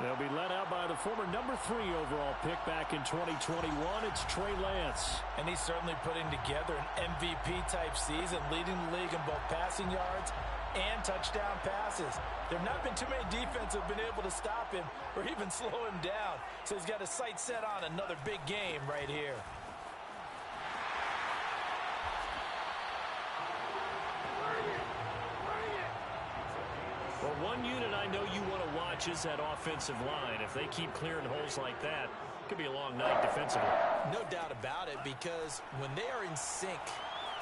They'll be led out by the former #3 overall pick back in 2021. It's Trey Lance. And he's certainly putting together an MVP-type season, leading the league in both passing yards and touchdown passes. There have not been too many defenses that have been able to stop him or even slow him down. So he's got his sights set on another big game right here. Well, one unit I know you want to watch is that offensive line. If they keep clearing holes like that, it could be a long night defensively. No doubt about it, because when they are in sync,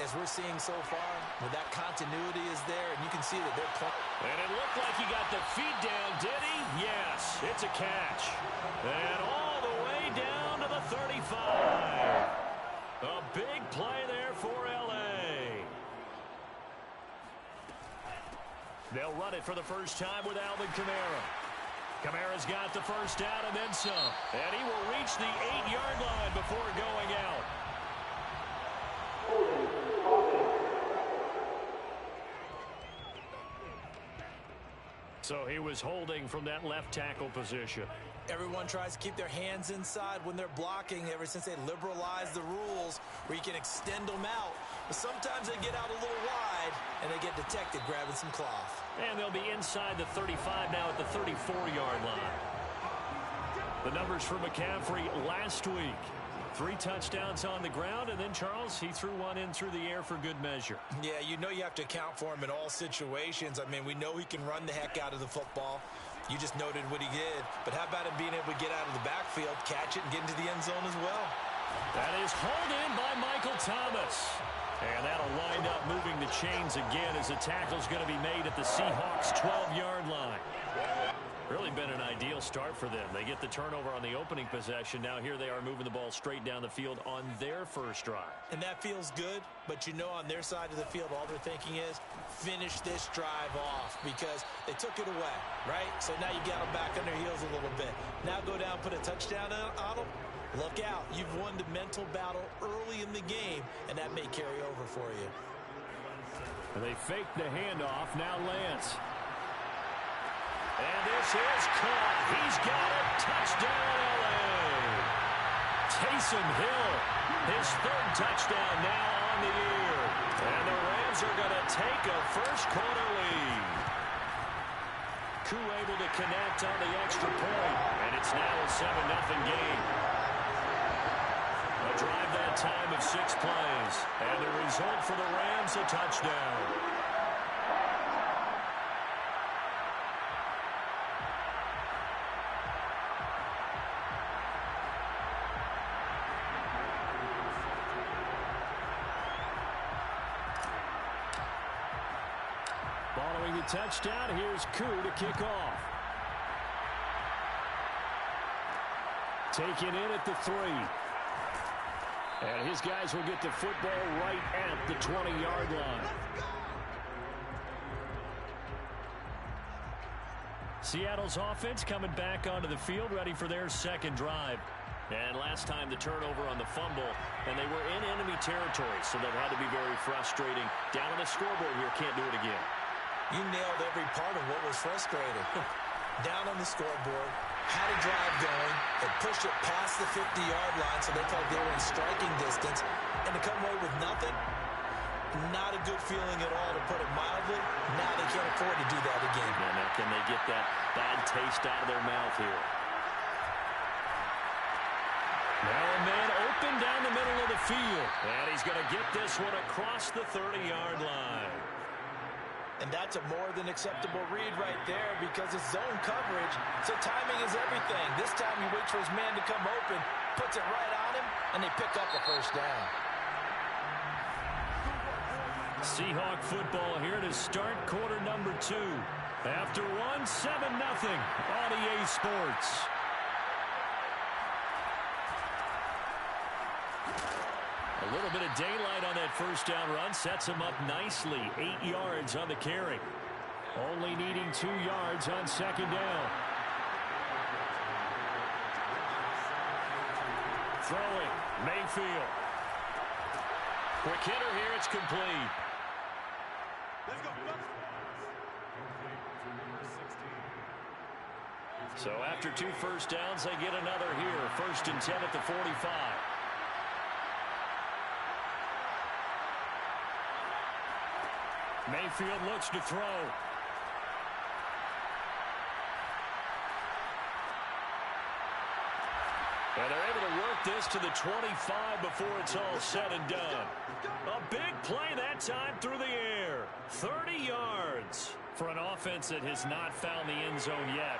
as we're seeing so far, when that continuity is there, and you can see that they're playing. And it looked like he got the feet down, did he? Yes, it's a catch. And all the way down to the 35. A big play there for L.A. They'll run it for the first time with Alvin Kamara. Kamara's got the first down and then some. And he will reach the 8-yard line before going out. So he was holding from that left tackle position. Everyone tries to keep their hands inside when they're blocking ever since they liberalized the rules where you can extend them out. But sometimes they get out a little wide and they get detected grabbing some cloth. And they'll be inside the 35 now at the 34-yard line. The numbers for McCaffrey last week. 3 touchdowns on the ground, and then, Charles, he threw one in through the air for good measure. Yeah, you know you have to account for him in all situations. I mean, we know he can run the heck out of the football. You just noted what he did. But how about him being able to get out of the backfield, catch it, and get into the end zone as well? That is hauled in by Michael Thomas. And that'll wind up moving the chains again as the tackle's going to be made at the Seahawks' 12-yard line. Really been an ideal start for them. They get the turnover on the opening possession. Now here they are moving the ball straight down the field on their first drive. And that feels good, but you know on their side of the field all they're thinking is finish this drive off because they took it away, right? So now you got them back on their heels a little bit. Now go down, put a touchdown on them. Look out. You've won the mental battle early in the game, and that may carry over for you. And they fake the handoff. Now Lance. And this is caught. He's got it. Touchdown, L.A. Taysom Hill, his 3rd touchdown now on the year. And the Rams are going to take a first-quarter lead. Koo able to connect on the extra point. And it's now a 7-0 game. A drive that time of 6 plays. And the result for the Rams, a touchdown. Following the touchdown, here's Koo to kick off. Taken in at the 3. And his guys will get the football right at the 20-yard line. Seattle's offense coming back onto the field, ready for their second drive. And last time the turnover on the fumble, and they were in enemy territory, so that had to be very frustrating. Down on the scoreboard here, can't do it again. You nailed every part of what was frustrating. Down on the scoreboard, had a drive going, they pushed it past the 50-yard line, so they felt they were in striking distance, and to come away with nothing, not a good feeling at all, to put it mildly. Now they can't afford to do that again. And now can they get that bad taste out of their mouth here? Now a man open down the middle of the field, and he's going to get this one across the 30-yard line. And that's a more than acceptable read right there because it's zone coverage, so timing is everything. This time he waits for his man to come open, puts it right on him, and they pick up a first down. Seahawk football here to start quarter number 2. After 1, 7-0 on EA Sports. A little bit of daylight on that first down run sets him up nicely. 8 yards on the carry. Only needing 2 yards on second down. Throwing, Mayfield. Quick hitter here, it's complete. So after 2 first downs, they get another here. 1st and 10 at the 45. Mayfield looks to throw. And they're able to work this to the 25 before it's all said and done. A big play that time through the air. 30 yards. For an offense that has not found the end zone yet,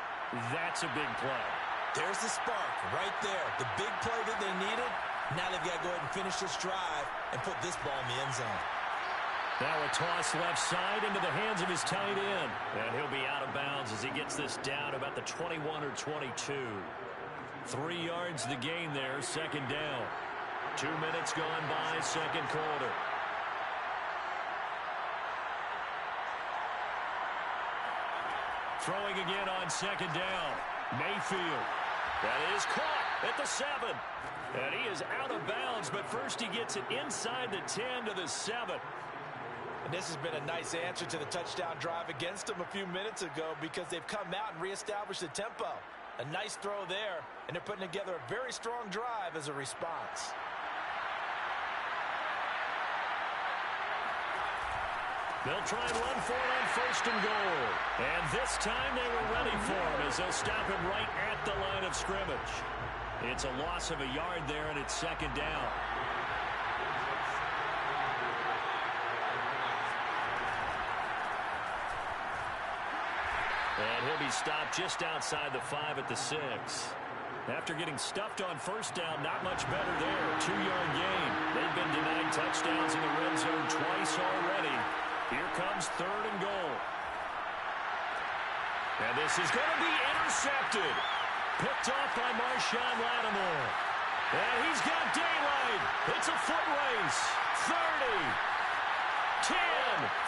that's a big play. There's the spark right there. The big play that they needed. Now they've got to go ahead and finish this drive and put this ball in the end zone. Now a toss left side into the hands of his tight end. And he'll be out of bounds as he gets this down about the 21 or 22. 3 yards the gain there, 2nd down. 2 minutes gone by, 2nd quarter. Throwing again on 2nd down. Mayfield. That is caught at the 7. And he is out of bounds, but first he gets it inside the 10 to the 7. And this has been a nice answer to the touchdown drive against them a few minutes ago because they've come out and reestablished the tempo. A nice throw there, and they're putting together a very strong drive as a response. They'll try and run for it on 1st and goal. And this time they were ready for him as they'll stop him right at the line of scrimmage. It's a loss of a yard there, and it's 2nd down. And he'll be stopped just outside the 5 at the 6. After getting stuffed on 1st down, not much better there. 2-yard gain. They've been denied touchdowns in the red zone twice already. Here comes 3rd and goal. And this is going to be intercepted. Picked off by Marshawn Lattimore. And he's got daylight. It's a foot race. 30, 10,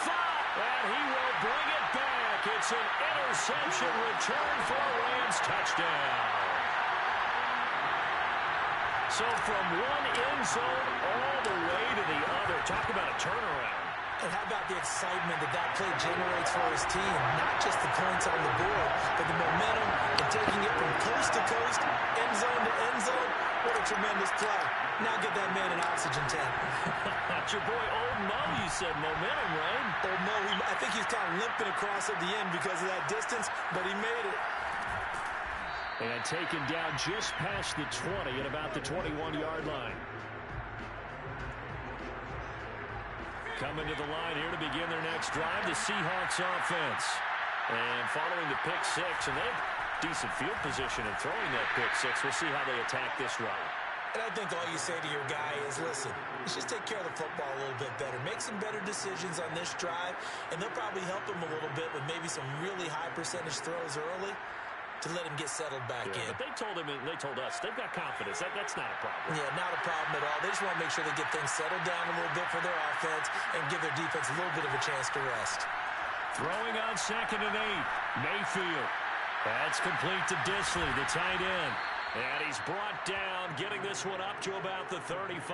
5. And he will bring it back. It's an interception return for a Rams touchdown. So from one end zone all the way to the other. Talk about a turnaround. And how about the excitement that that play generates for his team? Not just the points on the board, but the momentum and taking it from coast to coast, end zone to end zone. What a tremendous play. Now get that man an oxygen tank. That's your boy Old Mo, you said. Momentum, right? Old Mo, I think he's kind of limping across at the end because of that distance, but he made it. And taken down just past the 20 at about the 21-yard line. Coming to the line here to begin their next drive, the Seahawks offense. And following the pick 6, and they have decent field position in throwing that pick 6. We'll see how they attack this drive. And I think all you say to your guy is, listen, let's just take care of the football a little bit better. Make some better decisions on this drive, and they'll probably help him a little bit with maybe some really high percentage throws early to let him get settled back in. But they told him, and they told us, they've got confidence. That's not a problem. Yeah, not a problem at all. They just want to make sure they get things settled down a little bit for their offense and give their defense a little bit of a chance to rest. Throwing on 2nd and 8. Mayfield. That's complete to Disley, the tight end. And he's brought down, getting this one up to about the 35.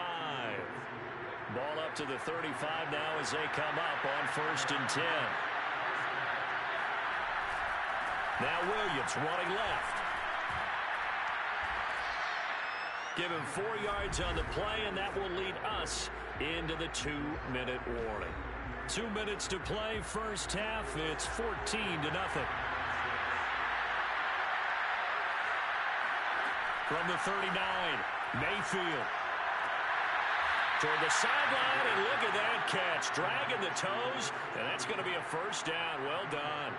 Ball up to the 35 now as they come up on 1st and 10. Now Williams running left. Give him 4 yards on the play, and that will lead us into the 2-minute warning. 2 minutes to play, first half. It's 14-0. From the 39, Mayfield. Toward the sideline, and look at that catch. Dragging the toes, and that's going to be a first down. Well done.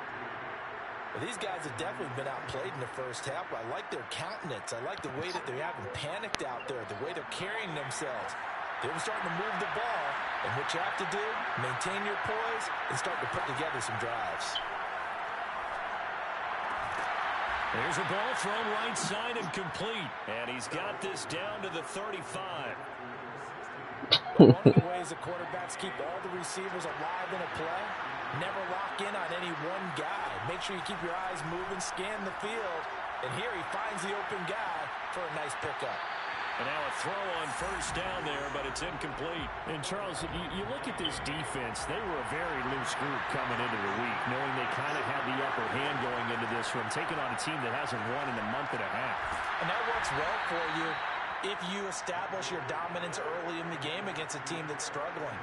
Well, these guys have definitely been outplayed in the first half. I like their countenance. I like the way that they haven't panicked out there, the way they're carrying themselves. They're starting to move the ball, and what you have to do, maintain your poise and start to put together some drives. There's a ball thrown right side and complete, and he's got this down to the 35. One of the ways the quarterbacks keep all the receivers alive in a play, never lock in on any one guy. Make sure you keep your eyes moving, scan the field. And here he finds the open guy for a nice pickup. And now a throw on first down there, but it's incomplete. And, Charles, you look at this defense, they were a very loose group coming into the week, knowing they kind of had the upper hand going into this one, taking on a team that hasn't won in a month and a half. And that works well for you if you establish your dominance early in the game against a team that's struggling.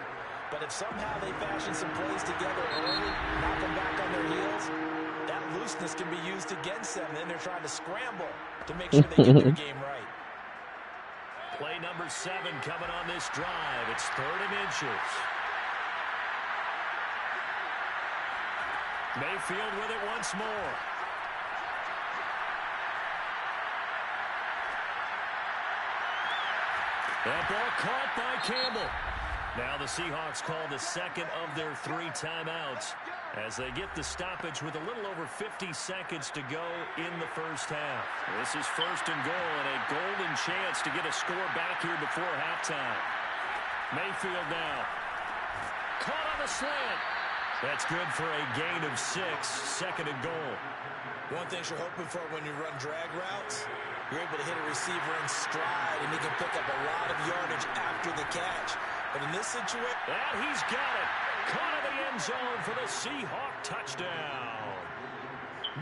But if somehow they fashion some plays together early, knock them back on their heels, that looseness can be used against them. Then they're trying to scramble to make sure they get their game right. Play number 7 coming on this drive. It's 3rd and inches. Mayfield with it once more. That ball caught by Campbell. Now the Seahawks call the second of their 3 timeouts as they get the stoppage with a little over 50 seconds to go in the first half. This is 1st and goal and a golden chance to get a score back here before halftime. Mayfield now. Caught on the slant. That's good for a gain of 6, 2nd and goal. One thing you're hoping for when you run drag routes, you're able to hit a receiver in stride, and he can pick up a lot of yardage after the catch. But in this situation, and he's got it. Caught in the end zone for the Seahawk touchdown.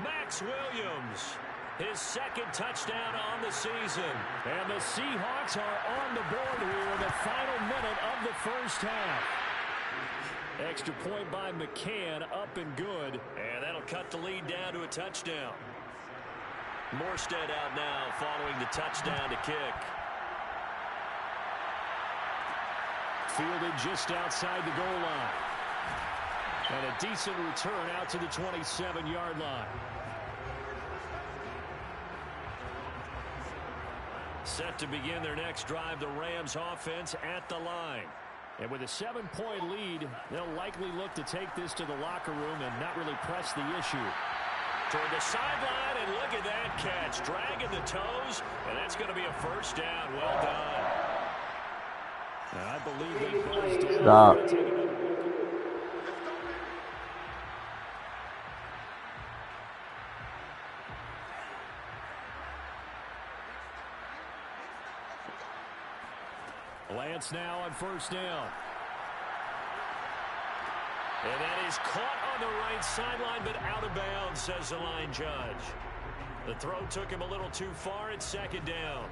Max Williams, his 2nd touchdown on the season. And the Seahawks are on the board here in the final minute of the first half. Extra point by McCann, up and good. And that'll cut the lead down to a touchdown. Morstead out now following the touchdown to kick. Fielded just outside the goal line. And a decent return out to the 27-yard line. Set to begin their next drive, the Rams offense at the line. And with a 7-point lead, they'll likely look to take this to the locker room and not really press the issue. Toward the sideline, and look at that catch. Dragging the toes, and that's going to be a first down. Well done. I believe they buzzed down. Stop. Lance now on first down. And that is caught on the right sideline, but out of bounds, says the line judge. The throw took him a little too far. It's 2nd down.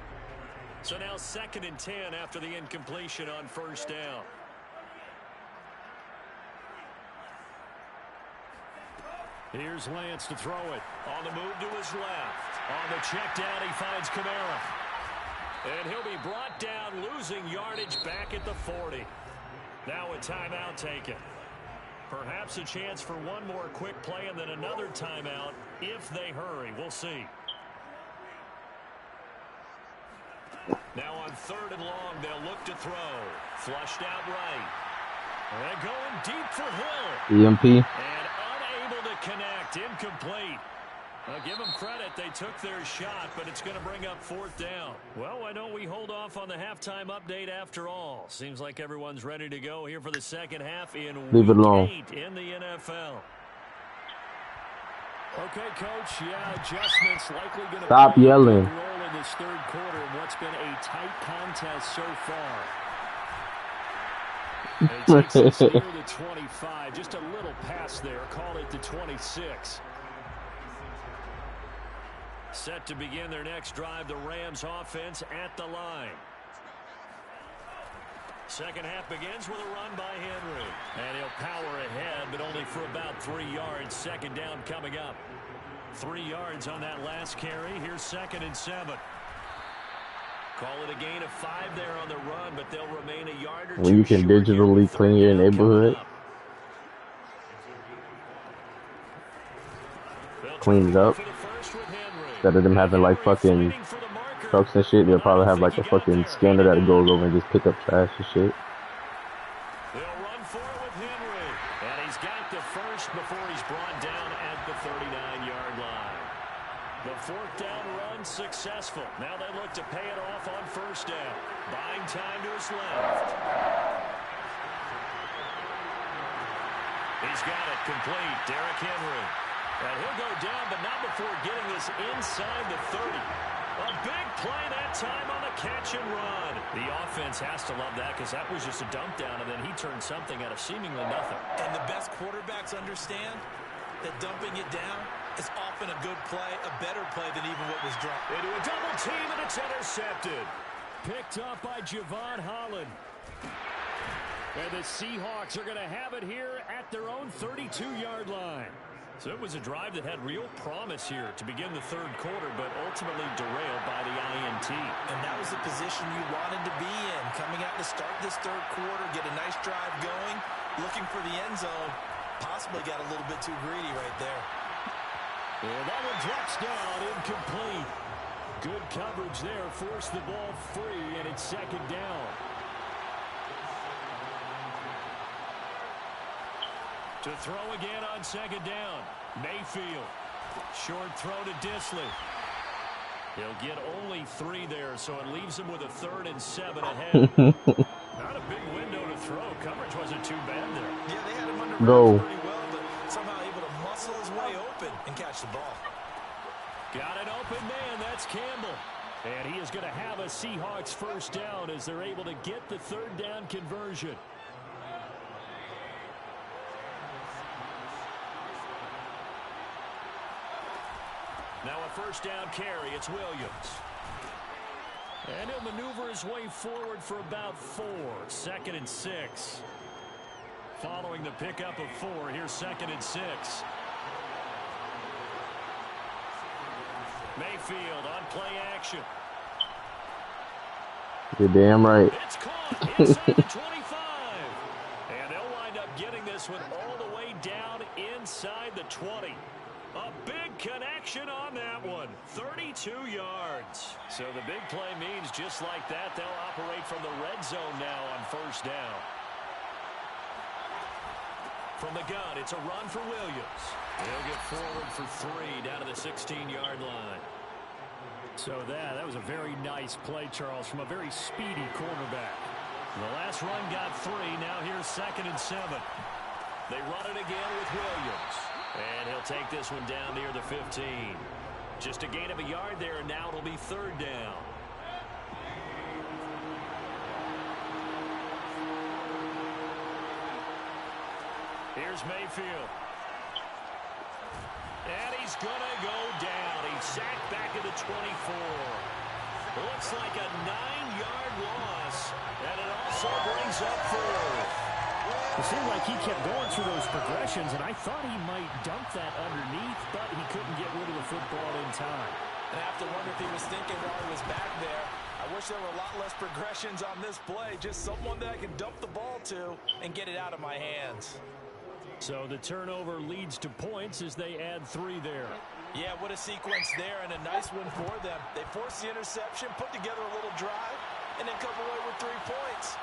So now 2nd and 10 after the incompletion on first down. Here's Lance to throw it. On the move to his left. On the check down, he finds Kamara. And he'll be brought down, losing yardage back at the 40. Now a timeout taken. Perhaps a chance for one more quick play and then another timeout if they hurry. We'll see. Now on 3rd and long, they'll look to throw. Flushed out right. And going deep for Hill. EMP. And unable to connect. Incomplete. I'll give them credit. They took their shot, but it's going to bring up 4th down. Well, why don't we hold off on the halftime update after all? Seems like everyone's ready to go here for the second half in Leave it alone. Week 8 in the NFL. Okay, Coach. Yeah, adjustments likely going to Stop yelling. Role in this 3rd quarter in what's been a tight contest so far. It takes us near the 25. Just a little pass there. Call it the 26. Set to begin their next drive, the Rams offense at the line. Second half begins with a run by Henry. And he'll power ahead, but only for about 3 yards. 2nd down coming up. 3 yards on that last carry. Here's 2nd and 7. Call it a gain of 5 there on the run, but they'll remain a yard or two. When you can digitally clean your neighborhood, clean it up. Instead of them having like fucking trucks and shit, they'll probably have like a fucking scanner that goes over and just pick up trash and shit. They'll run for it with Henry. And he's got the first before he's brought down at the 39-yard line. The 4th down run successful. Now they look to pay it off on first down. Buying time to his left. He's got it complete. Derrick Henry. And he'll go down, but not before getting this inside the 30. A big play that time on the catch and run. The offense has to love that because that was just a dump down, and then he turned something out of seemingly nothing. And the best quarterbacks understand that dumping it down is often a good play, a better play than even what was dropped. Into a double team, and it's intercepted. Picked up by Javon Holland. And the Seahawks are going to have it here at their own 32-yard line. So it was a drive that had real promise here to begin the third quarter, but ultimately derailed by the INT. And that was the position you wanted to be in, coming out to start this third quarter, get a nice drive going, looking for the end zone. Possibly got a little bit too greedy right there. And that one drops down, incomplete. Good coverage there, forced the ball free, and it's second down. To throw again on second down. Mayfield. Short throw to Disley. He'll get only 3 there, so it leaves him with a 3rd and 7 ahead. Not a big window to throw. Coverage wasn't too bad there. Yeah, they had him under pretty well, but somehow able to muscle his way open and catch the ball. Got an open man. That's Campbell. And he is going to have a Seahawks first down as they're able to get the 3rd down conversion. Now a first down carry. It's Williams. And he'll maneuver his way forward for about 4. 2nd and 6. Following the pickup of 4, here's 2nd and 6. Mayfield on play action. You're damn right. It's caught inside the 25. And they'll wind up getting this one all the way down inside the 20. A big connection on that one. 32 yards. So the big play means just like that, they'll operate from the red zone now on first down. From the gun, it's a run for Williams. He'll get forward for 3 down to the 16-yard line. So that was a very nice play, Charles, from a very speedy quarterback. The last run got 3. Now here's 2nd and 7. They run it again with Williams. And he'll take this one down near the 15. Just a gain of a yard there, and now it'll be 3rd down. Here's Mayfield. And he's going to go down. He's sacked back at the 24. Looks like a 9-yard loss. And it also brings up 4. It seemed like he kept going through those progressions, and I thought he might dump that underneath, but he couldn't get rid of the football in time. And I have to wonder if he was thinking while he was back there, I wish there were a lot less progressions on this play, just someone that I can dump the ball to and get it out of my hands. So the turnover leads to points as they add 3 there. Yeah, what a sequence there, and a nice one for them. They force the interception, put together a little drive, and then come away with 3 points.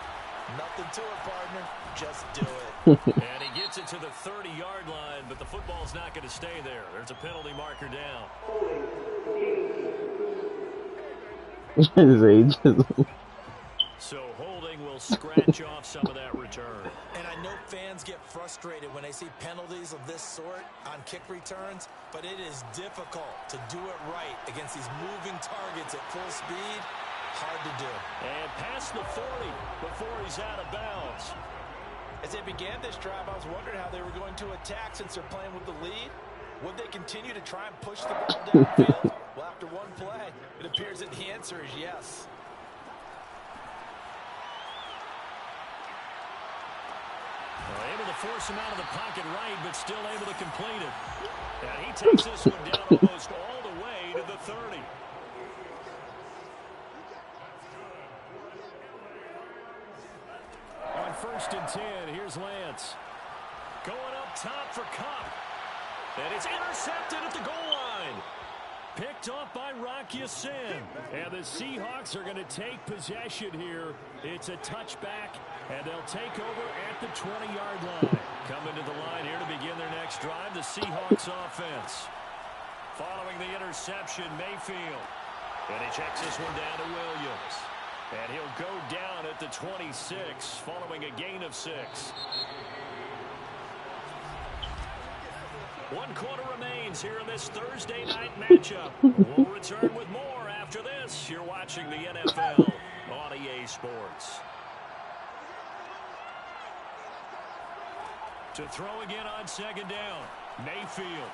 Nothing to it, partner. Just do it. And he gets it to the 30-yard line, but the football's not going to stay there. There's a penalty marker down. His age. So holding will scratch off some of that return. And I know fans get frustrated when they see penalties of this sort on kick returns, but it is difficult to do it right against these moving targets at full speed. Hard to do. And past the 40 before he's out of bounds. As they began this drive, I was wondering how they were going to attack since they're playing with the lead. Would they continue to try and push the ball downfield? Well, after one play, it appears that the answer is yes. Able to force him out of the pocket right, but still able to complete it. And he takes this one down almost all the way to the 30. On 1st and 10, here's Lance. Going up top for Kupp. And it's intercepted at the goal line. Picked off by Rock Ya-Sin. And the Seahawks are going to take possession here. It's a touchback, and they'll take over at the 20-yard line. Coming to the line here to begin their next drive, the Seahawks offense. Following the interception, Mayfield. And he checks this one down to Williams. And he'll go down at the 26, following a gain of 6. 1 quarter remains here in this Thursday night matchup. We'll return with more after this, you're watching the NFL on EA Sports. To throw again on second down. Mayfield.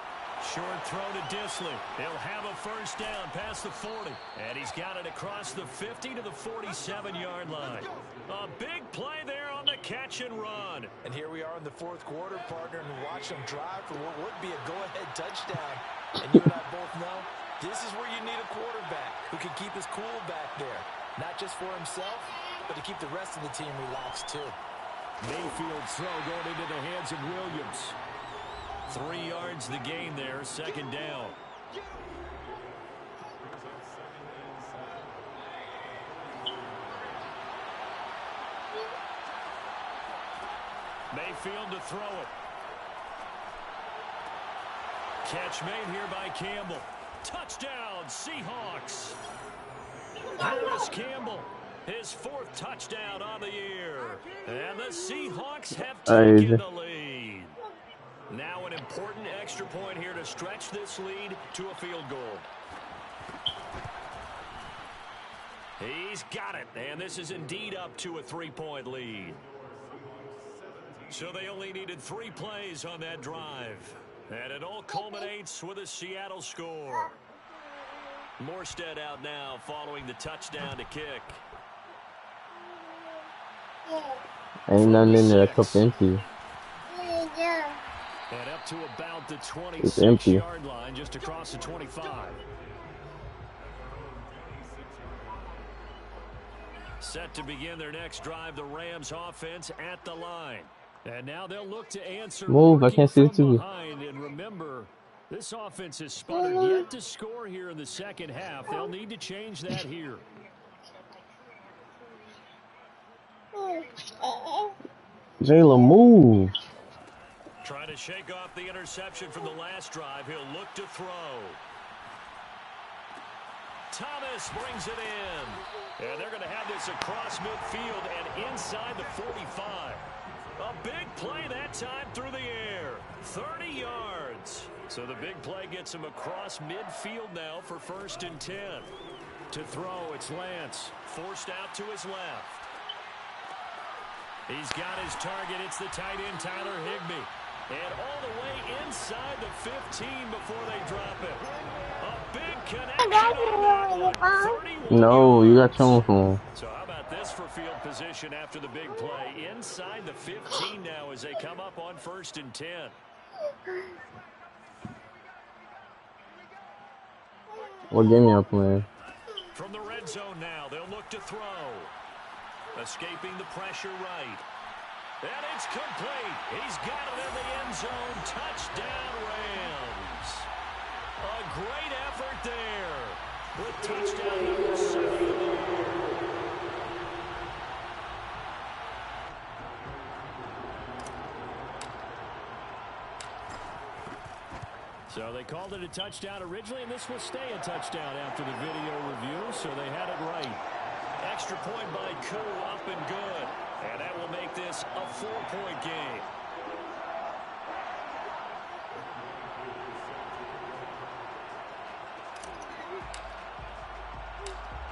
Short throw to Disley. He'll have a first down past the 40. And he's got it across the 50 to the 47-yard line. A big play there on the catch and run. And here we are in the fourth quarter, partner, and watch them drive for what would be a go-ahead touchdown. And you and I both know this is where you need a quarterback who can keep his cool back there. Not just for himself, but to keep the rest of the team relaxed too. Mayfield's throw going into the hands of Williams. 3 yards the gain there, second down. Mayfield to throw it. Catch made here by Campbell. Touchdown, Seahawks. Paris Campbell, his 4th touchdown on the year. And the Seahawks have taken the lead. Now an important extra point here to stretch this lead to a field goal. He's got it, and this is indeed up to a 3-point lead. So they only needed 3 plays on that drive. And it all culminates with a Seattle score. Morstead out now following the touchdown to kick. Ain't nothing in there, cup empty. And up to about the 26-yard line, just across the 25. Set to begin their next drive, the Rams offense at the line. And now they'll look to answer. Move, I can't see it too. And remember, this offense has sputtered yet to score here in the second half. They'll need to change that here. Jayla, move. Trying to shake off the interception from the last drive. He'll look to throw. Thomas brings it in. And they're going to have this across midfield and inside the 45. A big play that time through the air. 30 yards. So the big play gets him across midfield now for 1st and 10. To throw, it's Lance. Forced out to his left. He's got his target. It's the tight end, Tyler Higbee. And all the way inside the 15 before they drop it. A big connection on that one. No, you got trouble for him. So how about this for field position after the big play? Inside the 15 now as they come up on 1st and 10. What game y'all playing? From the red zone now, they'll look to throw. Escaping the pressure right. And it's complete. He's got it in the end zone. Touchdown, Rams. A great effort there. With touchdown number 7. So they called it a touchdown originally, and this will stay a touchdown after the video review, so they had it right. Extra point by Koo, up and good. And that will make this a 4-point game.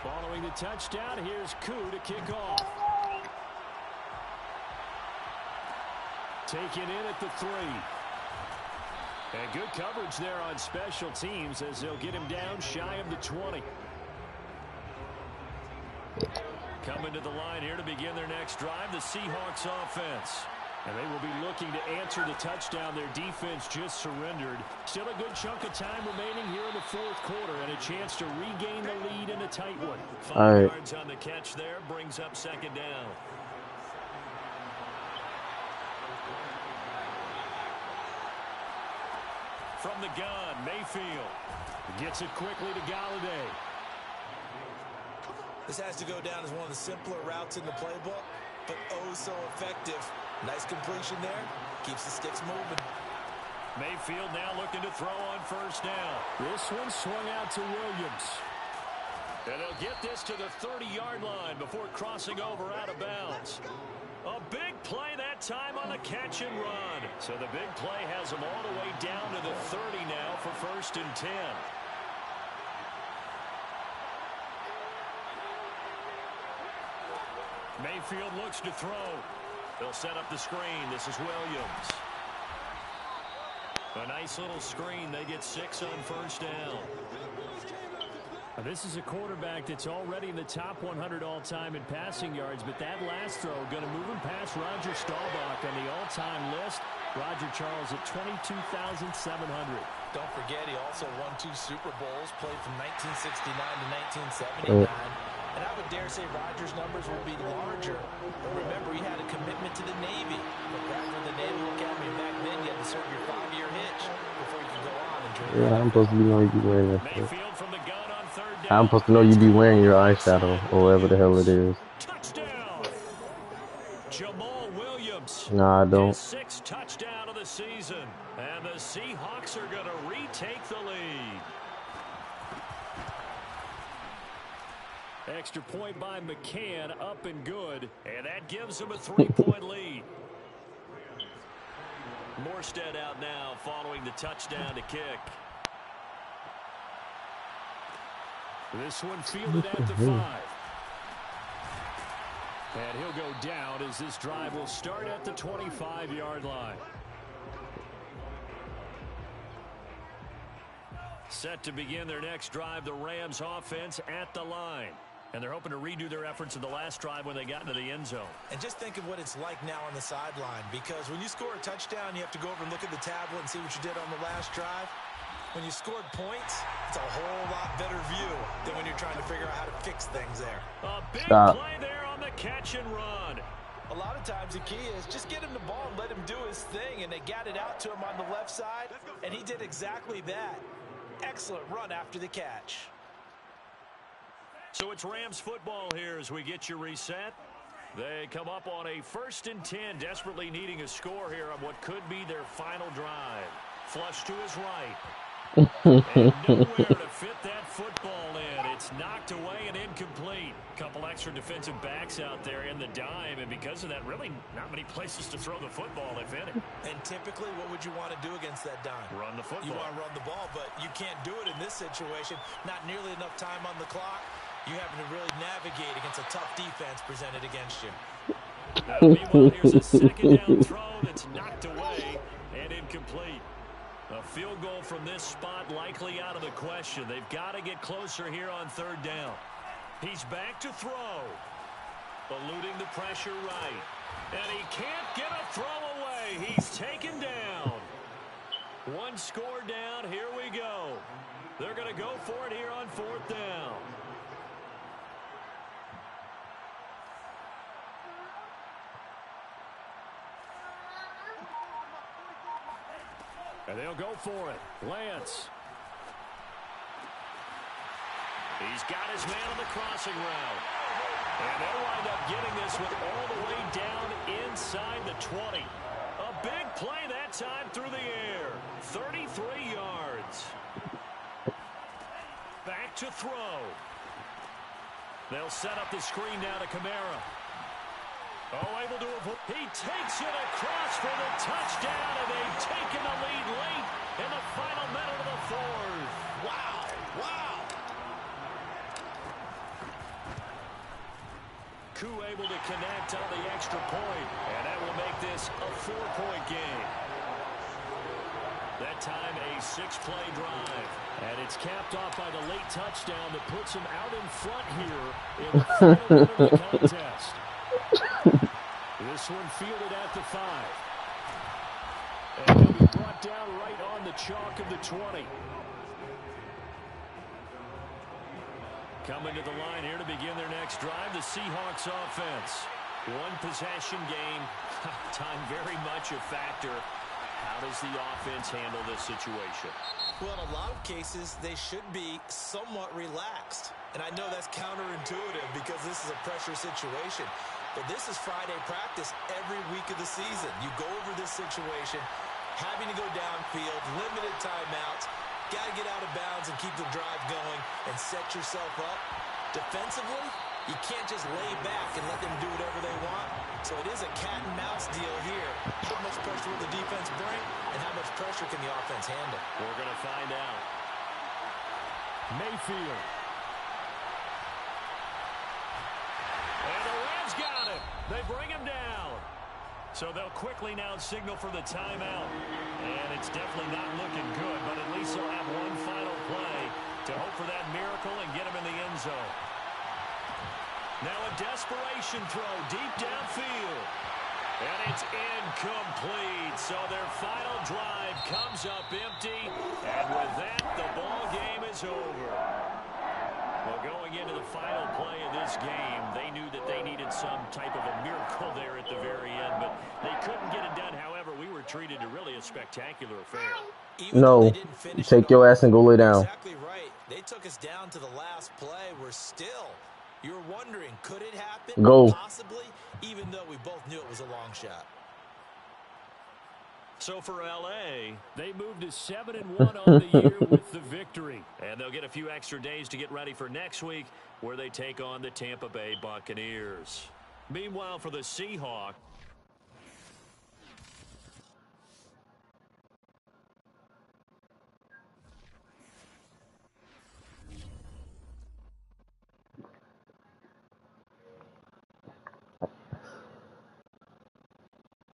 Following the touchdown, here's Koo to kick off. Taken in at the 3. And good coverage there on special teams as they'll get him down shy of the 20. Coming to the line here to begin their next drive, the Seahawks offense. And they will be looking to answer the touchdown their defense just surrendered. Still a good chunk of time remaining here in the fourth quarter and a chance to regain the lead in a tight one. 5 yards on the catch there brings up second down. From the gun, Mayfield gets it quickly to Galladay. This has to go down as one of the simpler routes in the playbook, but oh so effective. Nice completion there. Keeps the sticks moving. Mayfield now looking to throw on first down. This one swung out to Williams. And they'll get this to the 30-yard line before crossing over out of bounds. A big play that time on the catch and run. So the big play has them all the way down to the 30 now for 1st and 10. Mayfield looks to throw. They'll set up the screen. This is Williams. A nice little screen. They get 6 on first down. This is a quarterback that's already in the top 100 all-time in passing yards, but that last throw going to move him past Roger Staubach on the all-time list. Roger Charles at 22,700. Don't forget, he also won 2 Super Bowls, played from 1969 to 1979. And I would dare say Rogers' numbers will be larger. But remember, he had a commitment to the Navy. But back in the Naval Academy back then, you had to serve your 5-year hitch before you could go on and join. Yeah, I'm supposed to be knowing you be wearing that shit. Mayfield from the gun on third down. I'm supposed to know you be wearing your eyeshadow or whatever the hell it is. Touchdown. Jamal Williams. Nah, I don't. His 6th touchdown of the season. And the Seahawks are going to retake the lead. Extra point by McCann, up and good. And that gives them a 3-point lead. Morstead out now following the touchdown to kick. This one fielded at the 5. And he'll go down as this drive will start at the 25-yard line. Set to begin their next drive, the Rams offense at the line. And they're hoping to redo their efforts in the last drive when they got into the end zone. And just think of what it's like now on the sideline, because when you score a touchdown, you have to go over and look at the tablet and see what you did on the last drive. When you scored points, it's a whole lot better view than when you're trying to figure out how to fix things there. A big play there on the catch and run. A lot of times the key is just get him the ball and let him do his thing, and they got it out to him on the left side, and he did exactly that. Excellent run after the catch. So it's Rams football here as we get you reset. They come up on a 1st and 10, desperately needing a score here on what could be their final drive. Flush to his right. And nowhere to fit that football in. It's knocked away and incomplete. Couple extra defensive backs out there in the dime, and because of that, really not many places to throw the football, if any. And typically, what would you want to do against that dime? Run the football. You want to run the ball, but you can't do it in this situation. Not nearly enough time on the clock. You having to really navigate against a tough defense presented against you. Meanwhile, here's a 2nd down throw that's knocked away and incomplete. A field goal from this spot likely out of the question. They've got to get closer here on 3rd down. He's back to throw. Eluding the pressure right. And he can't get a throw away. He's taken down. 1 score down. Here we go. They're going to go for it here on 4th down. And they'll go for it. Lance. He's got his man on the crossing route. And they'll wind up getting this one all the way down inside the 20. A big play that time through the air. 33 yards. Back to throw. They'll set up the screen now to Kamara. Oh, able to avoid. He takes it across for the touchdown, and they've taken the lead late in the final minute of the 4th. Wow. Wow. Koo able to connect on the extra point, and that will make this a 4-point game. That time a 6-play drive. And it's capped off by the late touchdown that puts him out in front here in the final minute of the contest. This one fielded at the 5. And he'll be brought down right on the chalk of the 20. Coming to the line here to begin their next drive, the Seahawks offense. 1 possession game. Time very much a factor. How does the offense handle this situation? Well, in a lot of cases, they should be somewhat relaxed. And I know that's counterintuitive because this is a pressure situation. But this is Friday practice every week of the season. You go over this situation, having to go downfield, limited timeouts, got to get out of bounds and keep the drive going and set yourself up. Defensively, you can't just lay back and let them do whatever they want. So it is a cat and mouse deal here. How much pressure will the defense bring, and how much pressure can the offense handle? We're going to find out. Mayfield. And the Rams got it. They bring him down. So they'll quickly now signal for the timeout. And it's definitely not looking good, but at least they'll have one final play to hope for that miracle and get him in the end zone. Now a desperation throw deep downfield. And it's incomplete. So their final drive comes up empty. And with that, the ball game is over. Well, going into the final play of this game, they knew that they needed some type of a miracle there at the very end, but they couldn't get it done. However, we were treated to really a spectacular affair. No, take your ass and go lay down. Exactly right. They took us down to the last play. We're still, you're wondering, could it happen? Go. Possibly, even though we both knew it was a long shot. So for L.A., they moved to 7-1 on the year with the victory. And they'll get a few extra days to get ready for next week, where they take on the Tampa Bay Buccaneers. Meanwhile, for the Seahawks,